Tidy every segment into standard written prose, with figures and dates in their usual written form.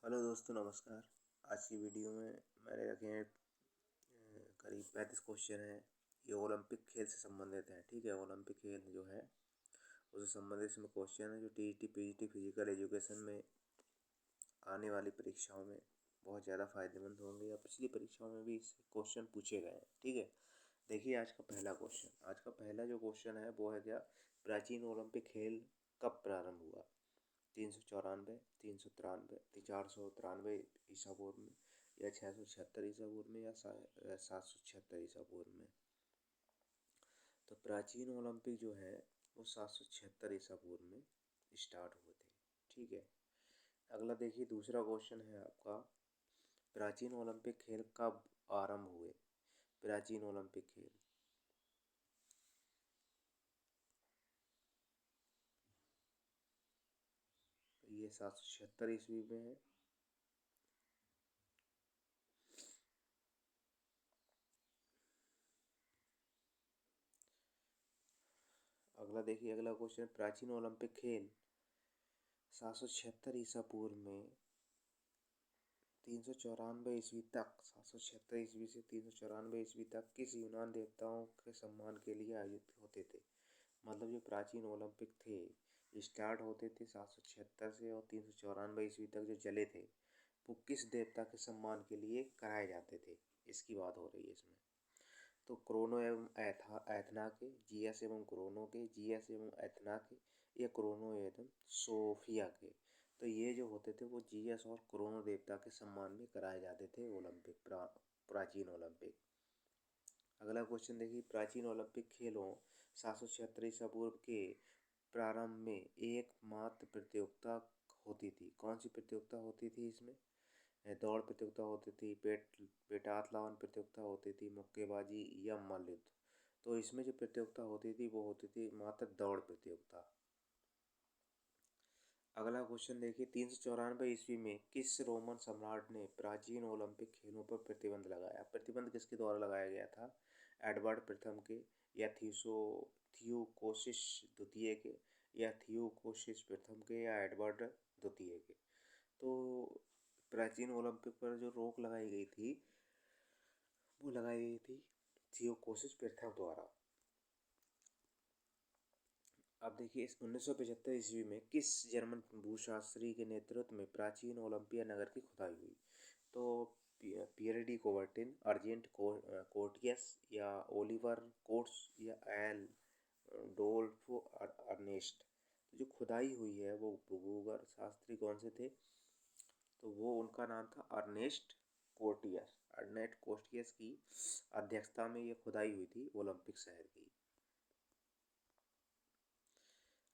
Hello दोस्तों, नमस्कार। आज की वीडियो में मैंने रखे हैं करीब 35 क्वेश्चन हैं। ये ओलंपिक खेल से संबंधित है। ठीक है, ओलंपिक खेल जो है उससे संबंधित इसमें क्वेश्चन है जो टीईटी पीजीटी फिजिकल एजुकेशन में आने वाली परीक्षाओं में बहुत ज़्यादा फायदेमंद होंगे या पिछली परीक्षाओं में भी इससे क्वेश्चन पूछे गए हैं। ठीक है, देखिए आज का पहला क्वेश्चन। आज का पहला जो क्वेश्चन है वो है क्या, प्राचीन ओलंपिक खेल कब प्रारंभ हुआ? 394, 393, 493 ईसा पूर्व में, या 676 ईसा पूर्व में, या 776 ईसा पूर्व में। तो प्राचीन ओलंपिक जो है वो 776 ईसा पूर्व में स्टार्ट हुए थे। ठीक है, अगला देखिए दूसरा क्वेश्चन है आपका, प्राचीन ओलंपिक खेल कब आरंभ हुए? प्राचीन ओलंपिक खेल ये 776 ईस्वी में है। अगला देखिए, अगला क्वेश्चन, प्राचीन ओलंपिक खेल 776 ईसा पूर्व में 394 ईस्वी तक, 776 ईस्वी से 394 ईस्वी तक किस यूनान देवताओं के सम्मान के लिए आयोजित होते थे? मतलब जो प्राचीन ओलंपिक थे स्टार्ट होते थे 776 से और 394 ईस्वी तक जो चले थे वो किस देवता के सम्मान के लिए कराए जाते थे, इसकी बात हो रही है इसमें। तो क्रोनो एवं एथना के, जीएस एवं क्रोनो के, जीएस एवं एथना के, या क्रोनो एवं सोफिया के। तो ये जो होते थे वो जीएस और क्रोनो देवता के सम्मान में कराए जाते थे ओलंपिक, प्राचीन ओलंपिक। अगला क्वेश्चन देखिए, प्राचीन ओलंपिक खेलों 776 ईसा पूर्व के प्रारंभ में एकमात्र प्रतियोगिता होती थी। कौन सी प्रतियोगिता होती थी इसमें? दौड़ प्रतियोगिता होती थी, पेटाथलॉन प्रतियोगिता होती थी, मुक्केबाजी या मल्लयुद्ध। तो इसमें जो प्रतियोगिता होती थी वो होती थी मात्र दौड़ प्रतियोगिता। अगला क्वेश्चन देखिए, 394 ईस्वी में किस रोमन सम्राट ने प्राचीन ओलंपिक खेलों पर प्रतिबंध लगाया? प्रतिबंध किसके द्वारा लगाया गया था? एडवर्ड प्रथम के, या थियोकोसिस द्वितीय के, या थियोकोसिस प्रथम के, या एडवर्ड द्वितीय के। तो प्राचीन ओलंपिक पर जो रोक लगाई गई थी वो लगाई गई थी थियोकोसिस प्रथम द्वारा। अब देखिए, इस 1975 ईस्वी में किस जर्मन भूशास्त्री के नेतृत्व में प्राचीन ओलंपिया नगर की खुदाई हुई? तो पियर डी कोवर्टिन, अर्जेंट कोर्टियस, या ओलिवर कोट्स, या एल डोल्फो अर्नेस्ट। तो जो खुदाई हुई है वो भूगर्भ शास्त्री कौन से थे? तो वो उनका नाम था अर्नेस्ट कोर्टियस। अर्नेस्ट कोर्टियस की अध्यक्षता में ये खुदाई हुई थी ओलंपिक शहर की।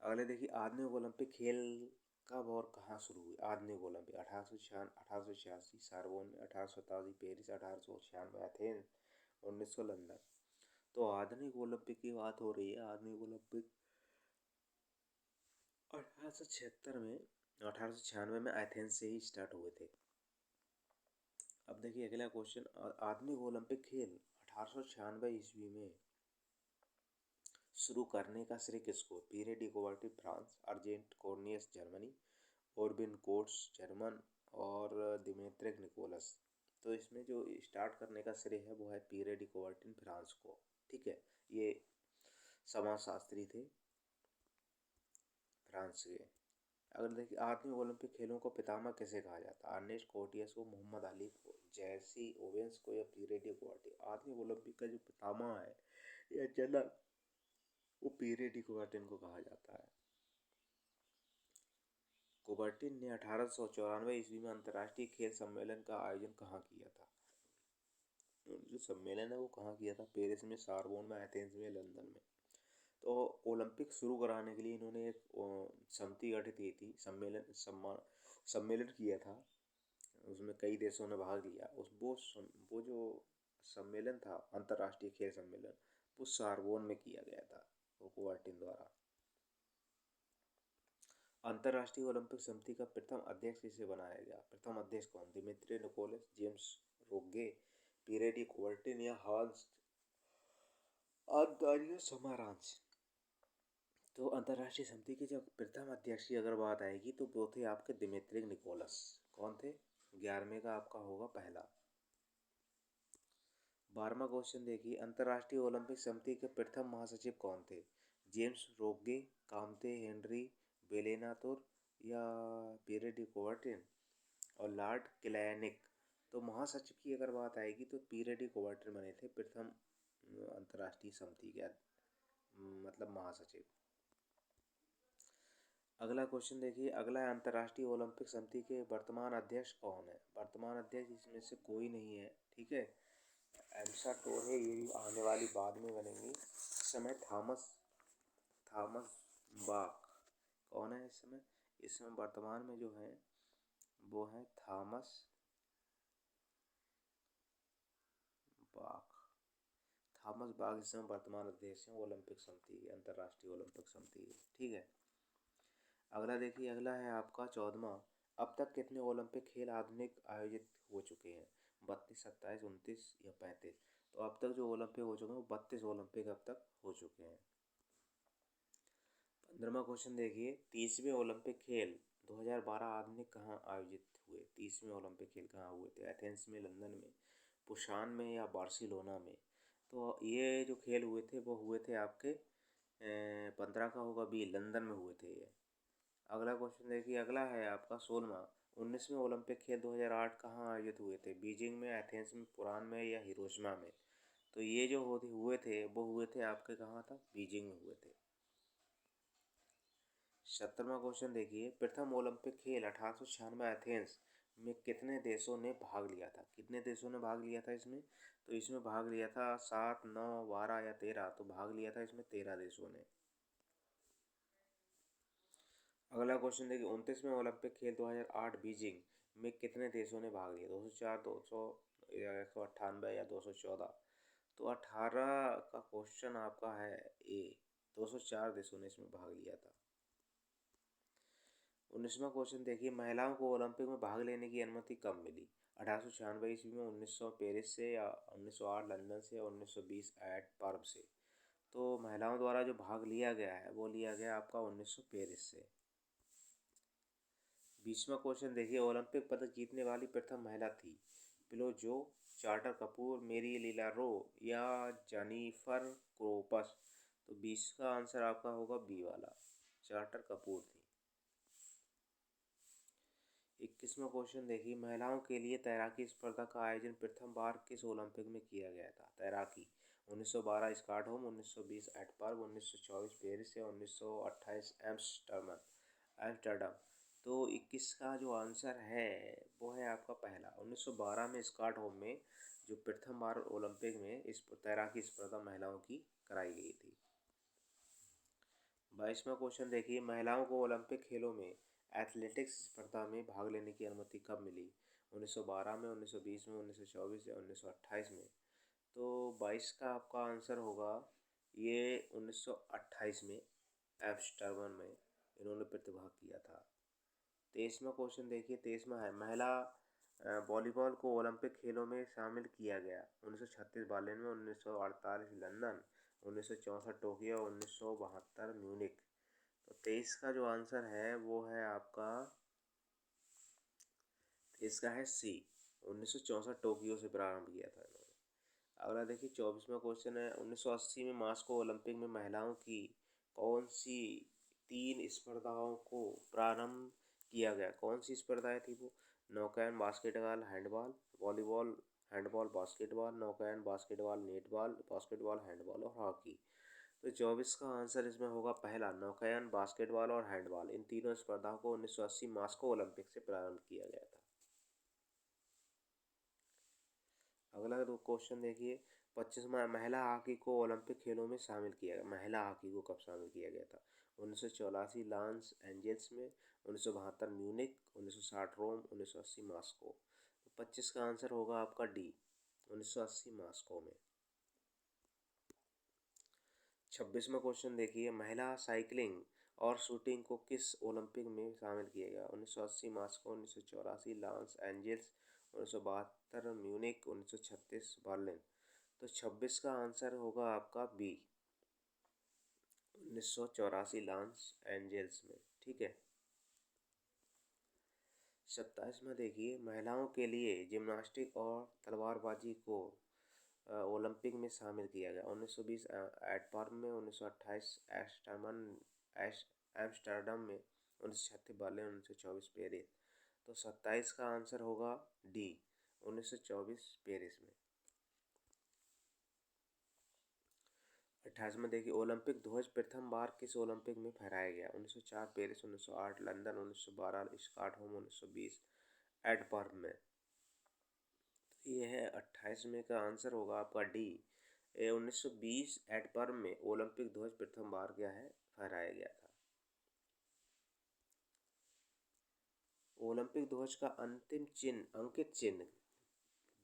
अगले देखिए, आधुनिक ओलंपिक खेल कब और कहाँ शुरू हुई? आधुनिक ओलंपिक 1886 सारबोन में, 1887 पेरिस, 1896 एथेंस, 1900 लंदन। तो आधुनिक ओलंपिक की बात हो रही है। आधुनिक ओलंपिक 1876 में, 1896 में एथेंस से ही स्टार्ट हुए थे। अब देखिए अगला क्वेश्चन, आधुनिक ओलंपिक खेल 1896 ईस्वी में शुरू करने का श्रेय किसको? पियरे डी कुबर्टी फ्रांस, अर्जेंट कोर्नियस जर्मनी, ओरबिन कोट्स जर्मन, और दिमेत्रिक निकोलस। तो इसमें जो स्टार्ट करने का श्रेय है वो है पियरे डी कुबर्टिन फ्रांस को। ठीक है, ये समाजशास्त्री थे फ्रांस के। अगर देखिए, आधुनिक ओलंपिक खेलों को पितामह किसे कहा जाता है? अर्नेस्ट कोर्टियस को, मोहम्मद अली को, जैसी ओवेंस को, या पियरे डी कुबर्टी। आधुनिक ओलंपिक का जो पितामह है या जनक वो पियरे डी कुबर्टिन को कहा जाता है। कुबर्टिन ने 1894 ईस्वी में अंतर्राष्ट्रीय खेल सम्मेलन का आयोजन कहाँ किया था? जो सम्मेलन है वो कहाँ किया था? पेरिस में, सारबोन में, एथेंस में, लंदन में। तो ओलंपिक शुरू कराने के लिए इन्होंने एक समिति गठित की थी, सम्मेलन किया था। उसमें कई देशों ने भाग लिया। वो जो सम्मेलन था, अंतर्राष्ट्रीय खेल सम्मेलन, वो सारबोन में किया गया था, वो कुबर्टिन द्वारा। अंतर्राष्ट्रीय ओलंपिक समिति का प्रथम अध्यक्ष किसे बनाया गया? प्रथम अध्यक्ष कौन? दिमित्री निकोलस, जेम्स रोगे, पियरे डी कुबर्टिन, या हांस आंतोनियो समारांच। तो अंतर्राष्ट्रीय समिति के जो प्रथम अध्यक्ष की अगर बात आएगी तो वो थे आपके दिमित्री निकोलस। कौन थे? 11वें का आपका होगा पहला। 12वां क्वेश्चन देखिए, अंतर्राष्ट्रीय ओलंपिक समिति के प्रथम महासचिव कौन थे? जेम्स रोगे, कामते हेनरी, बेलेनातुर या पियरे डी कोवर्टिन और लॉर्ड क्लैनिक। तो महासचिव की अगर बात आएगी तो पियरे डी कोवर्टिन बने थे प्रथम अंतर्राष्ट्रीय समिति के मतलब महासचिव। अगला क्वेश्चन देखिए, अगला है अंतर्राष्ट्रीय ओलंपिक समिति के वर्तमान अध्यक्ष कौन है? वर्तमान अध्यक्ष इसमें से कोई नहीं है, ठीक है। एम्सा टोर है, ये भी आने वाली बाद में बनेंगी। इस समय थॉमस बाक। कौन है इस समय? इस समय वर्तमान में जो है वो है थॉमस बाक इस समय वर्तमान अध्यक्ष हैं ओलंपिक समिति के, अंतर्राष्ट्रीय ओलंपिक समिति के, ठीक है। अगला देखिए, अगला है आपका 14वां, अब तक कितने ओलंपिक खेल आधुनिक आयोजित हो चुके हैं? 32, 27, 29 या 35। तो अब तक जो ओलंपिक हो चुके हैं वो 32 ओलंपिक अब तक हो चुके हैं। 15वां क्वेश्चन देखिए, 30वें ओलंपिक खेल 2012 आधुनिक कहाँ आयोजित हुए? 30वें ओलंपिक खेल कहाँ हुए थे? एथेंस में, लंदन में, पुसान में या बार्सिलोना में? तो ये जो खेल हुए थे वो हुए थे आपके 15 का होगा बी, लंदन में हुए थे ये। अगला क्वेश्चन देखिए, अगला है आपका 16वां, 19वें ओलंपिक खेल 2008 कहाँ आयोजित हुए थे? बीजिंग में, एथेंस में, पुरान में या हिरोशिमा में? तो ये जो हुए थे वो हुए थे आपके कहाँ था? बीजिंग में हुए थे। 17वां क्वेश्चन देखिए, प्रथम ओलंपिक खेल 1896 एथेंस में कितने देशों ने भाग लिया था? कितने देशों ने भाग लिया था इसमें? तो इसमें भाग लिया था 7, 9, 12 या 13। तो भाग लिया था इसमें 13 देशों ने। अगला क्वेश्चन देखिए, 29वें ओलंपिक खेल 2008 बीजिंग में कितने देशों ने भाग लिया? 204, 200 या 198 या 214? तो 18 का क्वेश्चन आपका है ए, 204 देशों ने इसमें भाग लिया था। 19वां क्वेश्चन देखिए, महिलाओं को ओलंपिक में भाग लेने की अनुमति कब मिली? 1896 ईस्वी में, 1900 पेरिस से या 1908 लंदन से या 1920 एट पर्व से? तो महिलाओं द्वारा जो भाग लिया गया है वो लिया गया आपका 1900 पेरिस से। 20वां क्वेश्चन देखिए, ओलंपिक पदक जीतने वाली प्रथम महिला थी? पिलोजो, चार्टर कपूर, मेरी लीला रो या जेनिफर क्रोपस? तो 20 का आंसर आपका होगा बी वाला, चार्टर कपूर थी। 21वां क्वेश्चन देखिए, महिलाओं के लिए तैराकी स्पर्धा का आयोजन प्रथम बार किस ओलंपिक में किया गया था? तैराकी 1912 स्टॉकहोम, 1920 एटपर्व, 1924 पेरिस या 1928 एम्स्टर्डम? तो 21 का जो आंसर है वो है आपका पहला, 1912 में स्टॉकहोम में जो प्रथम बार ओलंपिक में इस तैराकी स्पर्धा महिलाओं की कराई गई थी। 22वां क्वेश्चन देखिए, महिलाओं को ओलंपिक खेलों में एथलेटिक्स स्पर्धा में भाग लेने की अनुमति कब मिली? 1912 में, 1920 में, 1924 या 1928 में? तो 22 का आपका आंसर होगा ये 1928 में, एम्स्टर्डम में इन्होंने प्रतिभाग किया था। 23वां क्वेश्चन देखिए, 23वां है, महिला वॉलीबॉल को ओलंपिक खेलों में शामिल किया गया? 1936 बर्लिन में, 1948 लंदन, 1964 टोक्यो, 1972 म्यूनिक? तो 23 का जो आंसर है वो है आपका, इसका है सी, 1964 टोक्यो से प्रारंभ किया था इन्होंने। अगला देखिए 24वां क्वेश्चन है, 1980 में मास्को ओलंपिक में महिलाओं की कौन सी 3 स्पर्धाओं को प्रारंभ किया गया? कौन सी स्पर्धाएं थी वो? नौकायन basketball handball, volleyball handball basketball, नौकायन बास्केटबॉल नेटबॉल, बास्केटबॉल हैंडबॉल और हॉकी? तो 24 का आंसर इसमें होगा पहला, नौकायन बास्केटबॉल और हैंडबॉल। इन तीनों स्पर्धाओं को 1980 मास्को ओलंपिक से प्रारंभ किया गया था। अगला क्वेश्चन देखिए, 25वां, महिला हॉकी को ओलंपिक खेलों में शामिल किया गया? महिला हॉकी को कब शामिल किया गया था? 1984 लॉस एंजल्स में, 1972 म्यूनिक, 1960 रोम, 1980 मास्को? तो 25 का आंसर होगा आपका डी, 1980 मास्को में। 26वां क्वेश्चन देखिए, महिला साइकिलिंग और शूटिंग को किस ओलंपिक में शामिल किया गया? 1980 Moscow, 1984 Los Angeles, 1972 Munich, 1936 Berlin? तो 26 का आंसर होगा आपका बी, 1984 लॉस एंजल्स में, ठीक है। 27 में देखिए, महिलाओं के लिए जिम्नास्टिक और तलवारबाजी को ओलंपिक में शामिल किया गया। 1920 एटपार्म में, 1928 एम्स्टर्डम में, 1936 बर्लिन, 1924 पेरिस। तो 27 का आंसर होगा डी, 1924 पेरिस में। 28 में देखिए, ओलंपिक ध्वज प्रथम बार किस ओलंपिक में फहराया गया। 1904 पेरिस, 1908 लंदन, 1912 स्टॉकहोम, 1920 एटपार्म में। ये है 28 में का आंसर होगा आपका डी। 1920 एटपार्म में ओलंपिक ध्वज प्रथम बार क्या है फहराया गया था। ओलंपिक ध्वज का अंतिम चिन्ह, अंकित चिन्ह,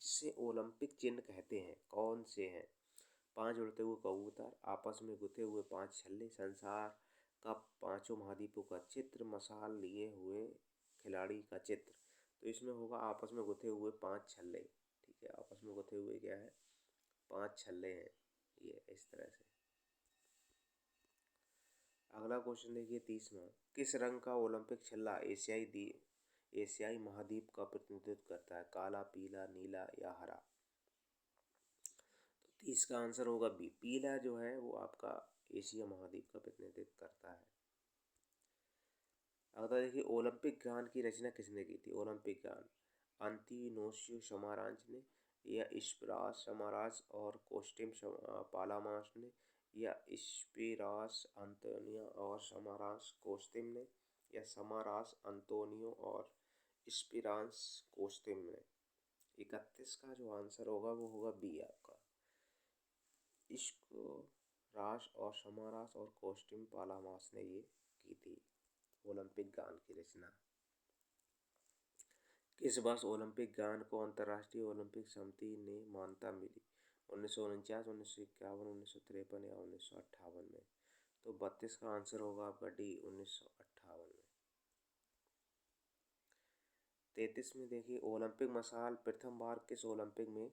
जिसे ओलंपिक चिन्ह कहते हैं, कौन से हैं। 5 उड़ते हुए कबूतर, आपस में गुथे हुए 5 छल्ले, संसार का 5 महाद्वीपों का चित्र, मशाल लिए हुए खिलाड़ी का चित्र। तो इसमें होगा आपस में गुथे हुए 5 छल्ले, ठीक है। आपस में गुथे हुए क्या है, 5 छल्ले हैं, ये इस तरह से। अगला क्वेश्चन देखिए 30वां, किस रंग का ओलंपिक छल्ला एशियाई महाद्वीप का प्रतिनिधित्व करता है। काला, पीला, नीला या हरा। तो 30 का आंसर होगा बी, पीला जो है वो आपका एशिया महाद्वीप का प्रतिनिधित्व करता है। अगला देखिए, ओलंपिक गान की रचना किसने की थी। ओलंपिक गान अंतिनोसियो समारांच ने, या स्पिरास समारास और कोस्टिम पालामास ने, या स्पिरास अंतोनिया और समारास कोस्टिम ने, या समारास अंतोनियो और स्पिरांस कोस्टिम ने। 31 का जो आंसर होगा वो होगा बी आपका, इसको रास और समारास और कोस्टिम पालामास ने ये की थी ओलंपिक गान की रचना। किस वर्ष ओलंपिक गान को अंतर्राष्ट्रीय ओलंपिक समिति ने मान्यता मिली। 1949, 1951, 1953 या 1958 में। तो 32 का आंसर होगा आपका डी, 1958 में। 33 में देखिए, ओलंपिक मशाल प्रथम बार किस ओलंपिक में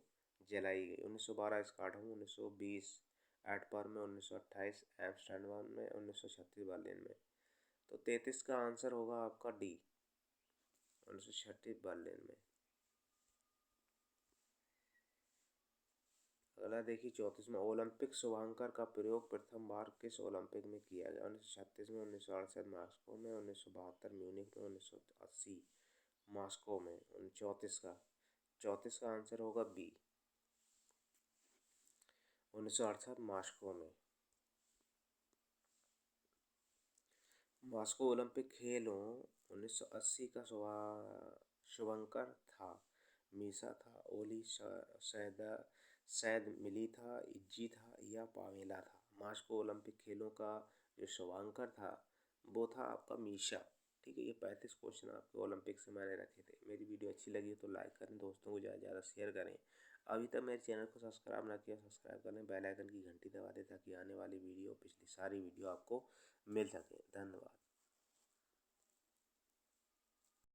जलाई गई। 1912 स्टॉकहोम, 1920 एटपार्म में, 1928 एम्स्टर्डम में, 1936 बर्लिन में। तो 33 का आंसर होगा आपका डी, 1936 बर्लिन में। अगला देखिए 34 में, ओलंपिक शुभांकर का प्रयोग प्रथम बार किस ओलंपिक में किया गया। 1936 में, 1968 मॉस्को में, 1972 म्यूनिख में, 1980 मॉस्को में। 34 का आंसर होगा बी, 1968 मॉस्को में। मॉस्को ओलंपिक खेलों 1980 का शुभंकर था, मीसा था, ओली सैद मिली था, इज्जी था या पामेला था। मॉस्को ओलंपिक खेलों का जो शुभांकर था वो था आपका मीशा, ठीक है। ये 35 क्वेश्चन आपके ओलंपिक से मैंने रखे थे। मेरी वीडियो अच्छी लगी तो लाइक करें, दोस्तों को ज़्यादा से ज़्यादा शेयर करें। अभी तक मेरे चैनल को सब्सक्राइब ना किया, सब्सक्राइब करें, बेल आइकन की घंटी दबा दें ताकि आने वाली वीडियो, पिछली सारी वीडियो आपको मिल सके। धन्यवाद।